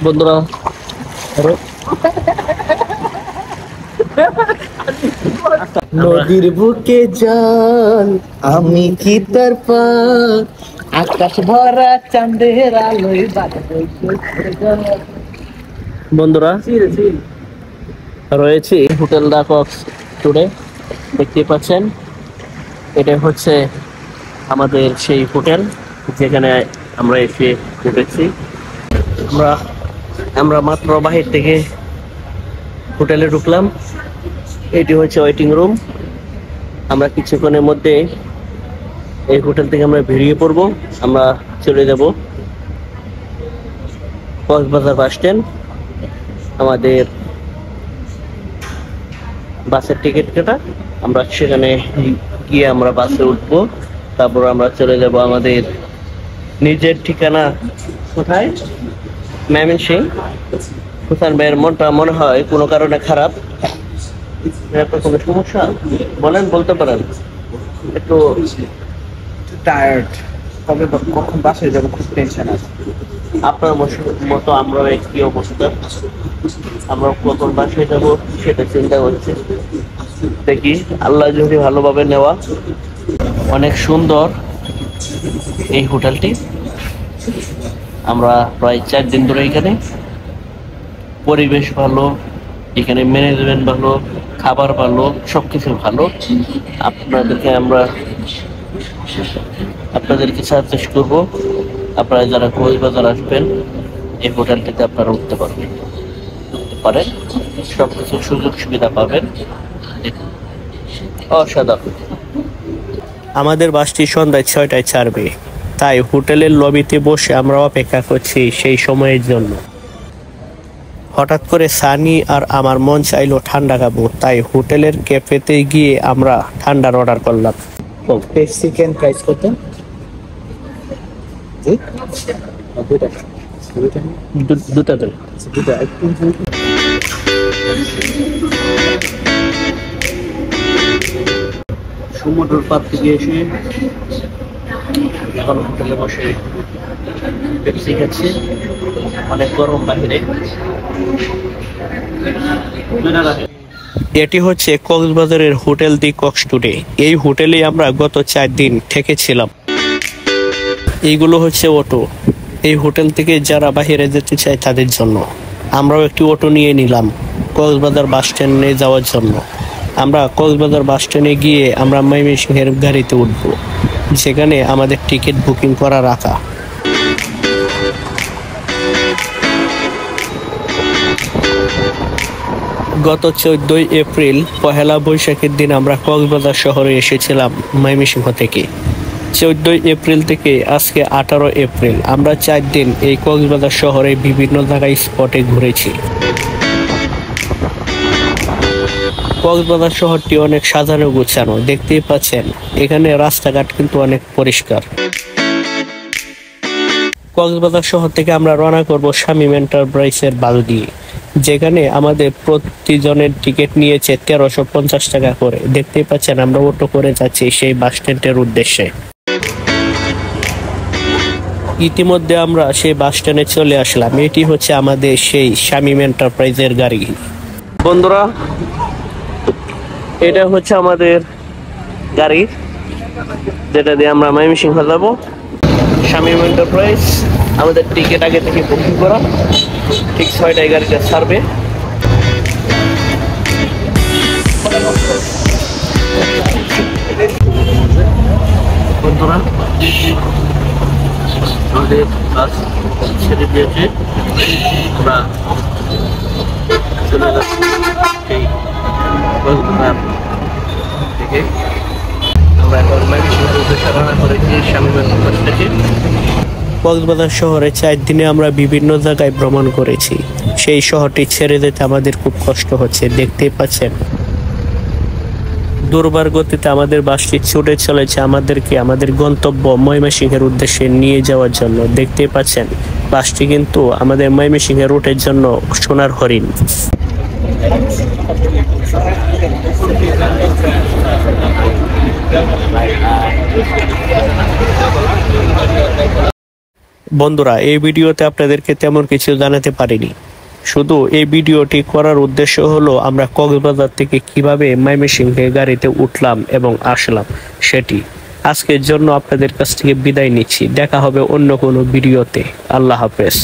বন্ধুরা নদীর বুকে জল আমি কি তার পার আকাশ ভরা চাঁদের আলোয় বন্ধুরা রয়েছি হোটেল দা কক্স টুডে। দেখতে পাচ্ছেন এটা হচ্ছে আমাদের সেই হোটেল যেখানে আমরা এসে উঠেছি। আমরা মাত্র বাহির থেকে হোটেলে ঢুকলাম। এটি হচ্ছে ওয়েটিং রুম। আমরা কিছুক্ষণের মধ্যে এই হোটেল থেকে আমরা বেরিয়ে পড়ব। আমরা চলে যাব কক্সবাজার বাস স্ট্যান্ড। আমাদের বাসের টিকিট কাটা, আমরা সেখানে গিয়ে আমরা বাসে উঠবো। তারপর আমরা চলে যাব আমাদের নিজের ঠিকানা। কোথায়? ময়মনসিংহ। হুসাইন ভাইয়ের মনটা মনে হয় কোনো কারণে খারাপ। কোনো সমস্যা বলেন, বলতে পারেন। একটু টায়ার্ড, তবে কখন বাসে যাবো খুব টেনশন আছে। আপনার মতো আমরা একই অবস্থা। আমরা কখন বাসায় যাবো সেটা চিন্তা করছি। দেখি আল্লাহ যদি ভালোভাবে নেওয়া। অনেক সুন্দর এই হোটেলটি। আমরা প্রায় 4 দিন ধরে এখানে। পরিবেশ ভালো, এখানে ম্যানেজমেন্ট ভালো, খাবার ভালো, সবকিছু ভালো। আপনাদেরকে সাজেস্ট করবো, আপনারা যারা কক্সবাজার আসবেন এই হোটেলটিতে আপনারা উঠতে পারেন। সবকিছু সুযোগ সুবিধা পাবেন। অসাধারণ। আমাদের বাসটি সন্ধ্যায় 6টায় ছাড়বে, তাই হোটেলের লবিতে বসে আমরা অপেক্ষা করছি সেই সময়ের জন্য। হঠাৎ করে সানি আর আমার মন চাইলো ঠান্ডা খাবো, তাই হোটেলের ক্যাফেতে গিয়ে আমরা ঠান্ডার অর্ডার করলাম। চিকেন প্রাইস কত? দুটা দেন। সমুদ্র পার থেকে এসে এখন হোটেলে বসে পেপসি খাচ্ছি। অনেক গরম বাহিরে। এটি হচ্ছে কক্সবাজারের হোটেল দি কক্স টুডে। এই হোটেলে আমরা গত 4 দিন থেকেছিলাম। এইগুলো হচ্ছে অটো। এই হোটেল থেকে যারা বাহিরে যেতে চায় তাদের জন্য। আমরাও একটি অটো নিয়ে নিলাম কক্সবাজার বাস স্ট্যান্ডে যাওয়ার জন্য। আমরা কক্সবাজার বাস স্ট্যান্ডে গিয়ে আমরা ময়মনসিংহের গাড়িতে উঠবো, যেখানে আমাদের টিকিট বুকিং করা রাখা। গত 14ই এপ্রিল পহেলা বৈশাখের দিন আমরা কক্সবাজার শহরে এসেছিলাম ময়মনসিংহ থেকে। 14ই এপ্রিল থেকে আজকে 18 এপ্রিল আমরা 4 দিন এই কক্সবাজার শহরে বিভিন্ন জায়গায় স্পটে ঘুরেছি। কক্সবাজার শহরটি অনেক সাজানো গোছানো, দেখতেই পাচ্ছেন। এখানে রাস্তাঘাট কিন্তু অনেক পরিষ্কার। কক্সবাজার শহর থেকে আমরা রওনা করব শামীম এন্টারপ্রাইজের বালু দিয়ে, যেখানে আমাদের প্রতিজনের টিকিট নিয়েছে 1350 টাকা করে। দেখতেই পাচ্ছেন আমরা অটো করে যাচ্ছি সেই বাস স্ট্যান্ডের উদ্দেশ্যে। ইতিমধ্যে আমরা সেই বাস স্ট্যান্ডে চলে আসলাম। এটি হচ্ছে আমাদের সেই শামীম এন্টারপ্রাইজের গাড়ি। বন্ধুরা, এটা হচ্ছে আমাদের গাড়ি, যেটা দিয়ে আমরা ময়মনসিংহ যাব। শামীম এন্টারপ্রাইজ। আমাদের টিকিট আগে থেকে বুকিং করা। ঠিক 6টায় গাড়িটা ছাড়বে। বন্ধুরা, আমাদের বাস ছেড়ে দিয়েছে। আমরা চলে যাচ্ছি সেই কক্সবাজার থেকে। আমরা এখন ময়মনসিংহের উদ্দেশ্যে রওনা করেছি শামীম এন্টারপ্রাইজ থেকে। কক্সবাজার শহরে 4 দিনে আমরা বিভিন্ন জায়গায় ভ্রমণ করেছি। সেই শহরটি ছেড়ে যেতে আমাদের খুব কষ্ট হচ্ছে, দেখতেই পাচ্ছেন। দুর্বার গতিতে আমাদের বাসটি ছুটে চলেছে আমাদেরকে আমাদের গন্তব্য ময়মনসিংহের উদ্দেশ্যে নিয়ে যাওয়ার জন্য। দেখতেই পাচ্ছেন বাসটি কিন্তু আমাদের ময়মনসিংহের রুটের জন্য সোনার হরিণ। বন্ধুরা, এই ভিডিওতে আপনাদেরকে তেমন কিছু জানাতে পারিনি। শুধু এই ভিডিওটি করার উদ্দেশ্য হলো আমরা কক্সবাজার থেকে কিভাবে ময়মনসিংহে গাড়িতে উঠলাম এবং আসলাম সেটি। আজকের জন্য আপনাদের কাছ থেকে বিদায় নিচ্ছি। দেখা হবে অন্য কোনো ভিডিওতে। আল্লাহ হাফেজ।